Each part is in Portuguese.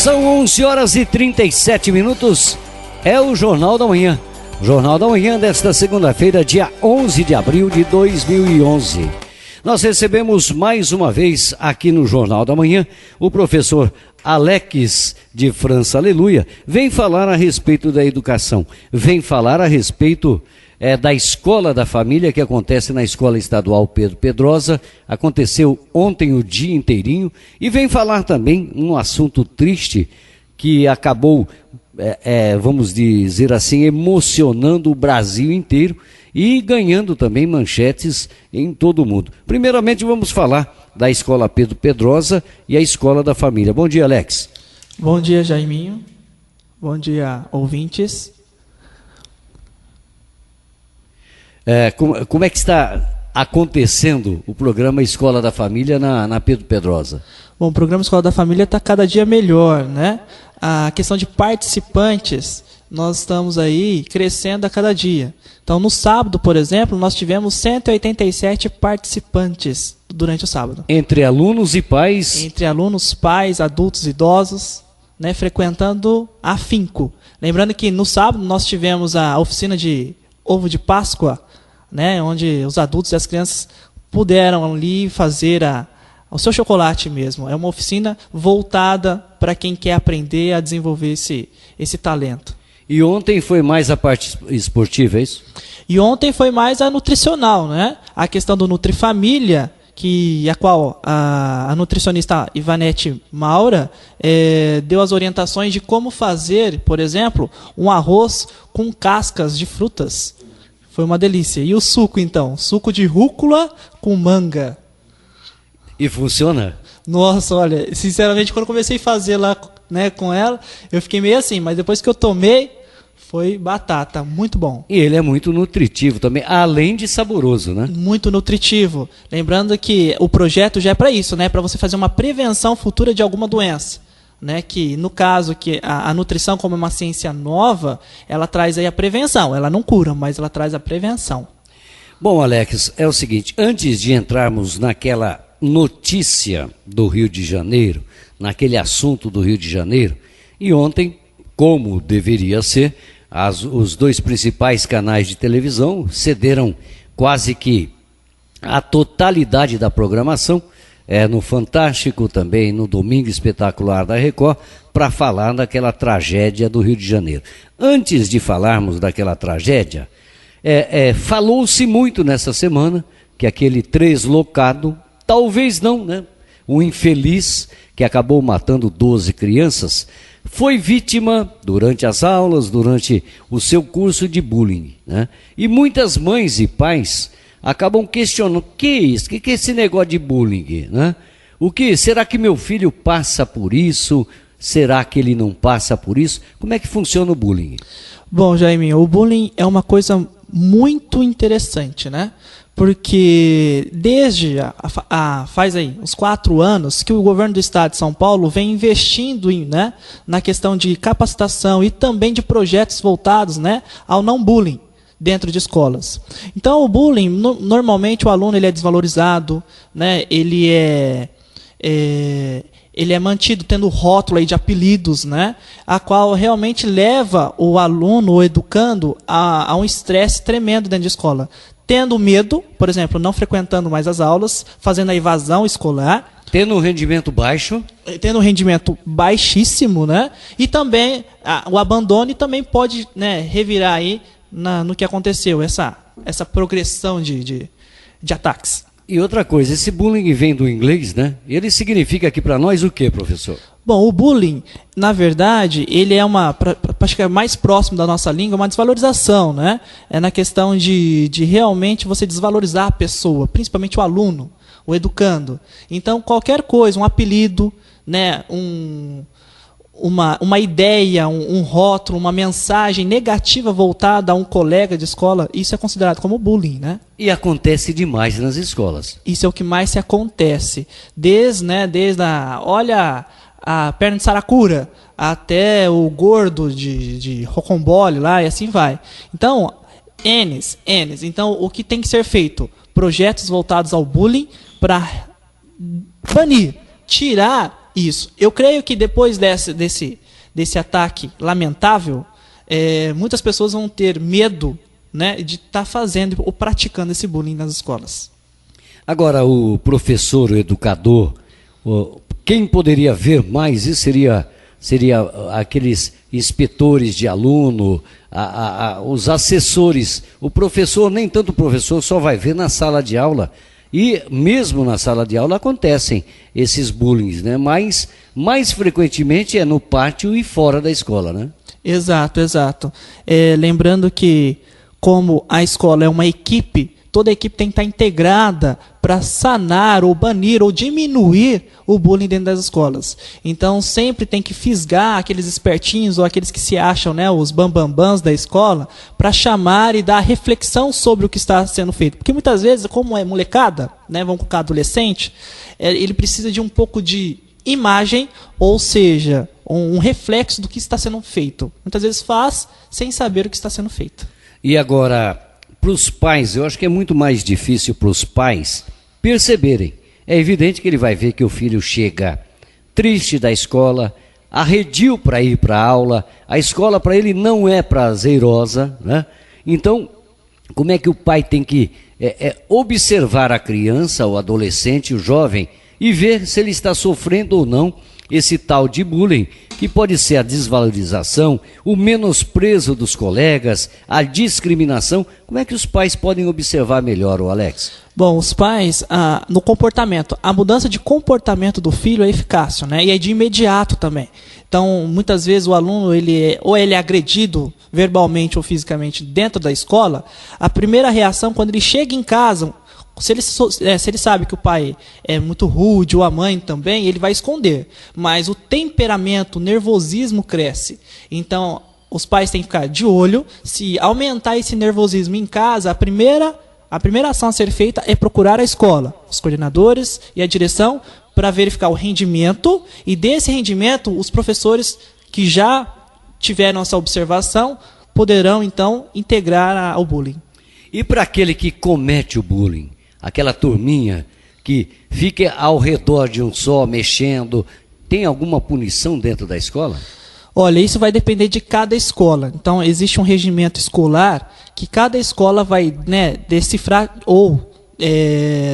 São 11 horas e 37 minutos. É o Jornal da Manhã. Jornal da Manhã desta segunda-feira, dia 11 de abril de 2011. Nós recebemos mais uma vez aqui no Jornal da Manhã o professor Alex de França Aleluia. Vem falar a respeito da educação, vem falar a respeito da Escola da Família, que acontece na Escola Estadual Pedro Pedrosa. Aconteceu ontem o dia inteirinho, e vem falar também um assunto triste que acabou, vamos dizer assim, emocionando o Brasil inteiro e ganhando também manchetes em todo o mundo. Primeiramente vamos falar da Escola Pedro Pedrosa e a Escola da Família. Bom dia, Alex. Bom dia, Jaiminho. Bom dia, ouvintes. Como é que está acontecendo o programa Escola da Família na Pedro Pedrosa? Bom, o programa Escola da Família está cada dia melhor, né? A questão de participantes, nós estamos aí crescendo a cada dia. Então, no sábado, por exemplo, nós tivemos 187 participantes durante o sábado. Entre alunos e pais? Entre alunos, pais, adultos, idosos, né, frequentando afinco. Lembrando que no sábado nós tivemos a oficina de ovo de Páscoa, né, onde os adultos e as crianças puderam ali fazer o seu chocolate mesmo. É uma oficina voltada para quem quer aprender a desenvolver esse talento. E ontem foi mais a parte esportiva, é isso? E ontem foi mais a nutricional, né? A questão do Nutrifamília, a qual a nutricionista Ivanete Maura deu as orientações de como fazer, por exemplo, um arroz com cascas de frutas. Foi uma delícia. E o suco, então? Suco de rúcula com manga. E funciona? Nossa, olha, sinceramente, quando eu comecei a fazer lá, né, com ela, eu fiquei meio assim, mas depois que eu tomei, foi batata, muito bom. E ele é muito nutritivo também, além de saboroso, né? Muito nutritivo. Lembrando que o projeto já é para isso, né? Para você fazer uma prevenção futura de alguma doença. Né? Que, no caso, que a nutrição, como é uma ciência nova, ela traz aí a prevenção. Ela não cura, mas ela traz a prevenção. Bom, Alex, é o seguinte, antes de entrarmos naquela notícia do Rio de Janeiro, naquele assunto do Rio de Janeiro, e ontem, como deveria ser, os dois principais canais de televisão cederam quase que a totalidade da programação, no Fantástico também, no Domingo Espetacular da Record, para falar daquela tragédia do Rio de Janeiro. Antes de falarmos daquela tragédia, falou-se muito nessa semana que aquele translocado, talvez não, né? O infeliz que acabou matando 12 crianças, foi vítima durante as aulas, durante o seu curso de bullying, né? E muitas mães e pais acabam questionando, o que é isso? O que é esse negócio de bullying, né? Será que meu filho passa por isso? Será que ele não passa por isso? Como é que funciona o bullying? Bom, Jaiminho, o bullying é uma coisa muito interessante, né? Porque desde faz aí uns 4 anos que o governo do estado de São Paulo vem investindo né, na questão de capacitação e também de projetos voltados, né, ao não bullying dentro de escolas. Então, o bullying, normalmente o aluno ele é desvalorizado, né? Ele é mantido tendo rótulo aí de apelidos, né? A qual realmente leva o aluno, o educando, a um estresse tremendo dentro de escola. Tendo medo, por exemplo, não frequentando mais as aulas, fazendo a evasão escolar. Tendo um rendimento baixo. Tendo um rendimento baixíssimo, né? E também o abandono, e também pode, né, revirar aí no que aconteceu, essa progressão de ataques. E outra coisa, esse bullying vem do inglês, né? Ele significa aqui para nós o quê, professor? Bom, o bullying, na verdade, ele é acho que é mais próximo da nossa língua, uma desvalorização, né? É na questão de realmente você desvalorizar a pessoa, principalmente o aluno, o educando. Então, qualquer coisa, um apelido, né? Uma ideia, um rótulo, uma mensagem negativa voltada a um colega de escola, isso é considerado como bullying, né? E acontece demais nas escolas. Isso é o que mais se acontece. Desde olha, a perna de saracura, até o gordo de rocambole lá, e assim vai. Então, N's. Então, o que tem que ser feito? Projetos voltados ao bullying para banir, tirar Isso. Eu creio que depois desse ataque lamentável, muitas pessoas vão ter medo, né, de estar fazendo ou praticando esse bullying nas escolas. Agora, o professor, o educador, quem poderia ver mais isso seria aqueles inspetores de aluno, os assessores. O professor, nem tanto o professor, só vai ver na sala de aula. E mesmo na sala de aula acontecem esses bullying, né? Mas mais frequentemente é no pátio e fora da escola, né? Exato, exato. Lembrando que, como a escola é uma equipe, toda a equipe tem que estar integrada para sanar ou banir ou diminuir o bullying dentro das escolas. Então sempre tem que fisgar aqueles espertinhos ou aqueles que se acham, né, os bambambãs da escola, para chamar e dar reflexão sobre o que está sendo feito. Porque muitas vezes, como é molecada, né, vamos colocar adolescente, ele precisa de um pouco de imagem, ou seja, um reflexo do que está sendo feito. Muitas vezes faz sem saber o que está sendo feito. E agora, para os pais, eu acho que é muito mais difícil para os pais perceberem. É evidente que ele vai ver que o filho chega triste da escola, arredio para ir para a aula, a escola para ele não é prazerosa, né? Então, como é que o pai tem que observar a criança, o adolescente, o jovem, e ver se ele está sofrendo ou não esse tal de bullying, que pode ser a desvalorização, o menosprezo dos colegas, a discriminação. Como é que os pais podem observar melhor, Alex? Bom, os pais, no comportamento, a mudança de comportamento do filho é eficaz, né? E é de imediato também. Então, muitas vezes o aluno, ele é agredido verbalmente ou fisicamente dentro da escola, a primeira reação, quando ele chega em casa, se ele sabe que o pai é muito rude, ou a mãe também, ele vai esconder. Mas o temperamento, o nervosismo cresce. Então, os pais têm que ficar de olho. Se aumentar esse nervosismo em casa, a primeira ação a ser feita é procurar a escola, os coordenadores e a direção, para verificar o rendimento. E desse rendimento, os professores que já tiveram essa observação poderão, então, integrar ao bullying. E para aquele que comete o bullying? Aquela turminha que fica ao redor de um só, mexendo, tem alguma punição dentro da escola? Olha, isso vai depender de cada escola. Então, existe um regimento escolar que cada escola vai, né, decifrar ou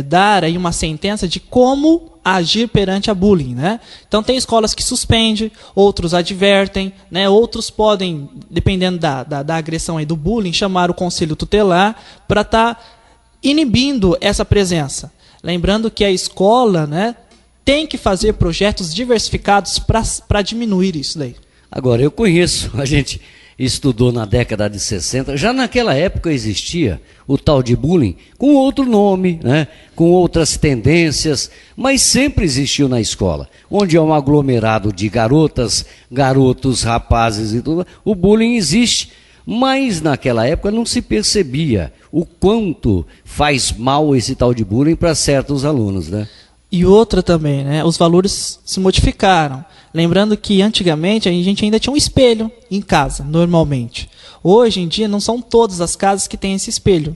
dar aí uma sentença de como agir perante a bullying, né? Então, tem escolas que suspendem, outros advertem, né? Outros podem, dependendo da agressão aí do bullying, chamar o conselho tutelar para estar inibindo essa presença. Lembrando que a escola, né, tem que fazer projetos diversificados para diminuir isso daí. Agora, eu conheço, a gente estudou na década de 60, já naquela época existia o tal de bullying, com outro nome, né, com outras tendências, mas sempre existiu na escola, onde é um aglomerado de garotas, garotos, rapazes e tudo, o bullying existe. Mas naquela época não se percebia o quanto faz mal esse tal de bullying para certos alunos, né? E outra também, né? Os valores se modificaram. Lembrando que antigamente a gente ainda tinha um espelho em casa, normalmente. Hoje em dia não são todas as casas que têm esse espelho.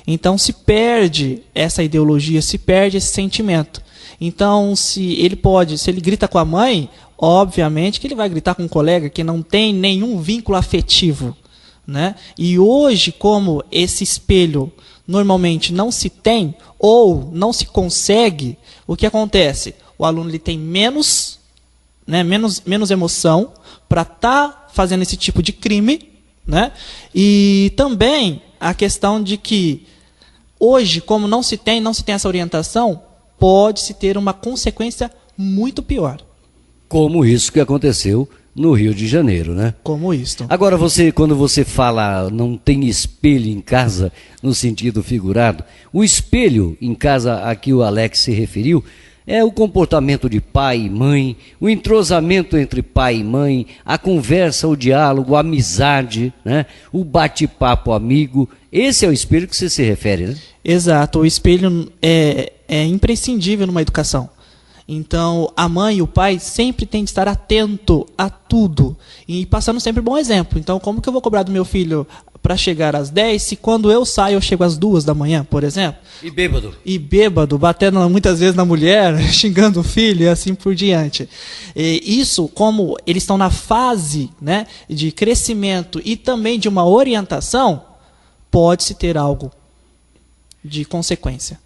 Então se perde essa ideologia, se perde esse sentimento. Então se ele grita com a mãe, obviamente que ele vai gritar com um colega que não tem nenhum vínculo afetivo, né? E hoje, como esse espelho normalmente não se tem ou não se consegue, o que acontece? O aluno ele tem menos emoção para estar fazendo esse tipo de crime, né? E também a questão de que hoje, como não se tem essa orientação, pode-se ter uma consequência muito pior. Como isso que aconteceu no Rio de Janeiro, né? Como isso. Agora, quando você fala não tem espelho em casa, no sentido figurado, o espelho em casa a que o Alex se referiu é o comportamento de pai e mãe, o entrosamento entre pai e mãe, a conversa, o diálogo, a amizade, né? O bate-papo amigo. Esse é o espelho que você se refere, né? Exato. O espelho é imprescindível numa educação. Então, a mãe e o pai sempre têm de estar atento a tudo e passando sempre bom exemplo. Então, como que eu vou cobrar do meu filho para chegar às 10 se quando eu saio eu chego às 2 da manhã, por exemplo? E bêbado. E bêbado, batendo muitas vezes na mulher, xingando o filho e assim por diante. E isso, como eles estão na fase, né, de crescimento e também de uma orientação, pode-se ter algo de consequência.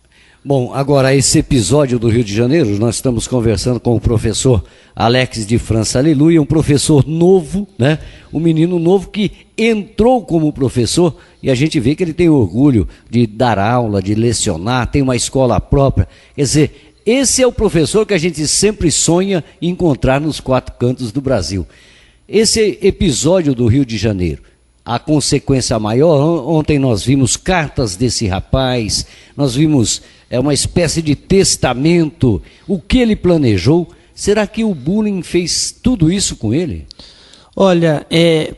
Bom, agora esse episódio do Rio de Janeiro, nós estamos conversando com o professor Alex de França Aleluia, um professor novo, né? Um menino novo que entrou como professor e a gente vê que ele tem orgulho de dar aula, de lecionar, tem uma escola própria. Quer dizer, esse é o professor que a gente sempre sonha encontrar nos 4 cantos do Brasil. Esse episódio do Rio de Janeiro, a consequência maior, ontem nós vimos cartas desse rapaz, nós vimos uma espécie de testamento, o que ele planejou. Será que o bullying fez tudo isso com ele? Olha,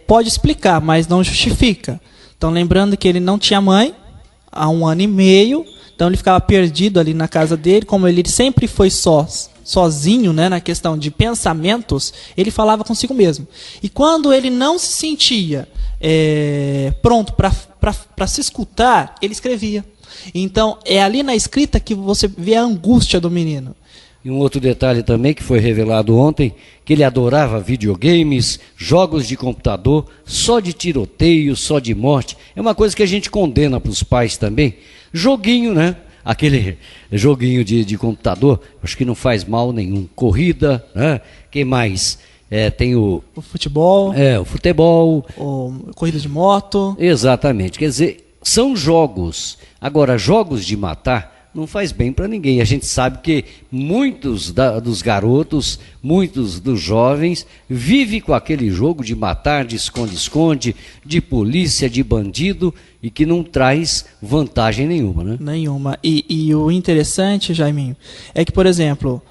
pode explicar, mas não justifica. Então, lembrando que ele não tinha mãe há 1 ano e meio, então ele ficava perdido ali na casa dele, como ele sempre foi sozinho, né, na questão de pensamentos, ele falava consigo mesmo. E quando ele não se sentia pronto para se escutar, ele escrevia. Então, é ali na escrita que você vê a angústia do menino. E um outro detalhe também que foi revelado ontem, que ele adorava videogames, jogos de computador, só de tiroteio, só de morte. É uma coisa que a gente condena para os pais também. Joguinho, né? Aquele joguinho de computador, acho que não faz mal nenhum. Corrida, né? Quem mais? Tem o futebol. O futebol. Corrida de moto. Exatamente. Quer dizer, são jogos. Agora, jogos de matar não faz bem para ninguém. A gente sabe que muitos dos garotos, muitos dos jovens, vivem com aquele jogo de matar, de esconde-esconde, de polícia, de bandido, e que não traz vantagem nenhuma, né? Nenhuma. E o interessante, Jaiminho, é que, por exemplo,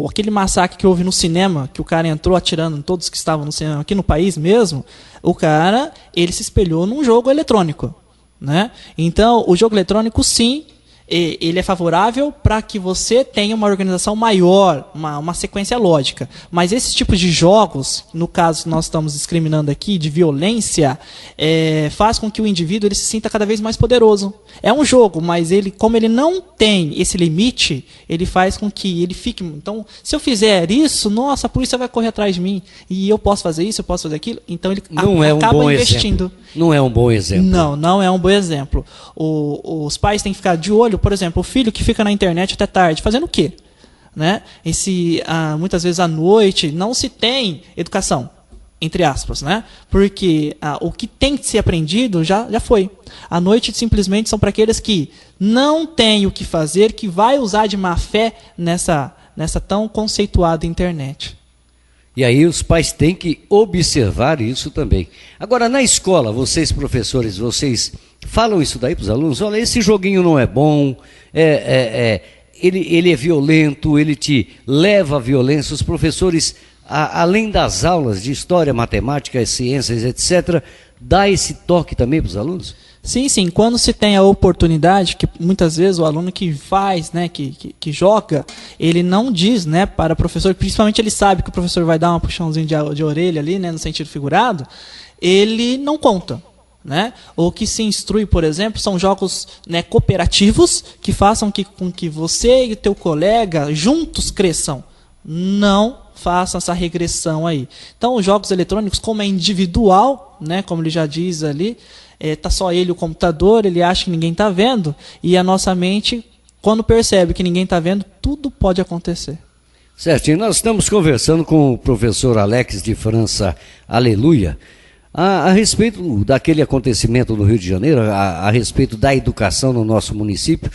aquele massacre que houve no cinema, que o cara entrou atirando em todos que estavam no cinema, aqui no país mesmo, o cara, ele se espelhou num jogo eletrônico, né? Então, o jogo eletrônico, sim, ele é favorável para que você tenha uma organização maior, uma sequência lógica. Mas esses tipos de jogos, no caso que nós estamos discriminando aqui, de violência, faz com que o indivíduo ele se sinta cada vez mais poderoso. É um jogo, mas como ele não tem esse limite, ele faz com que ele fique... Então, se eu fizer isso, nossa, a polícia vai correr atrás de mim. E eu posso fazer isso, eu posso fazer aquilo. Então, ele acaba investindo. Não é um bom exemplo. Não é um bom exemplo. Os pais têm que ficar de olho, por exemplo, o filho que fica na internet até tarde, fazendo o quê? Né? Muitas vezes à noite não se tem educação, entre aspas, né? Porque o que tem que ser aprendido já foi. À noite simplesmente são para aqueles que não têm o que fazer, que vai usar de má fé nessa tão conceituada internet. E aí os pais têm que observar isso também. Agora, na escola, vocês professores, vocês falam isso daí para os alunos? Olha, esse joguinho não é bom, ele é violento, ele te leva à violência. Os professores, além das aulas de história, matemática, ciências, etc., dá esse toque também para os alunos? Sim. Quando se tem a oportunidade, que muitas vezes o aluno que faz, né, que joga, ele não diz, né, para o professor, principalmente ele sabe que o professor vai dar uma puxãozinha de orelha ali, né, no sentido figurado, ele não conta. Né? O que se instrui, por exemplo, são jogos, né, cooperativos que façam com que você e o teu colega juntos cresçam. Não façam essa regressão aí. Então, os jogos eletrônicos, como é individual, né, como ele já diz ali, tá só ele, o computador, ele acha que ninguém está vendo, e a nossa mente, quando percebe que ninguém está vendo, tudo pode acontecer. Certinho, nós estamos conversando com o professor Alex de França Aleluia, a respeito daquele acontecimento no Rio de Janeiro, a respeito da educação no nosso município.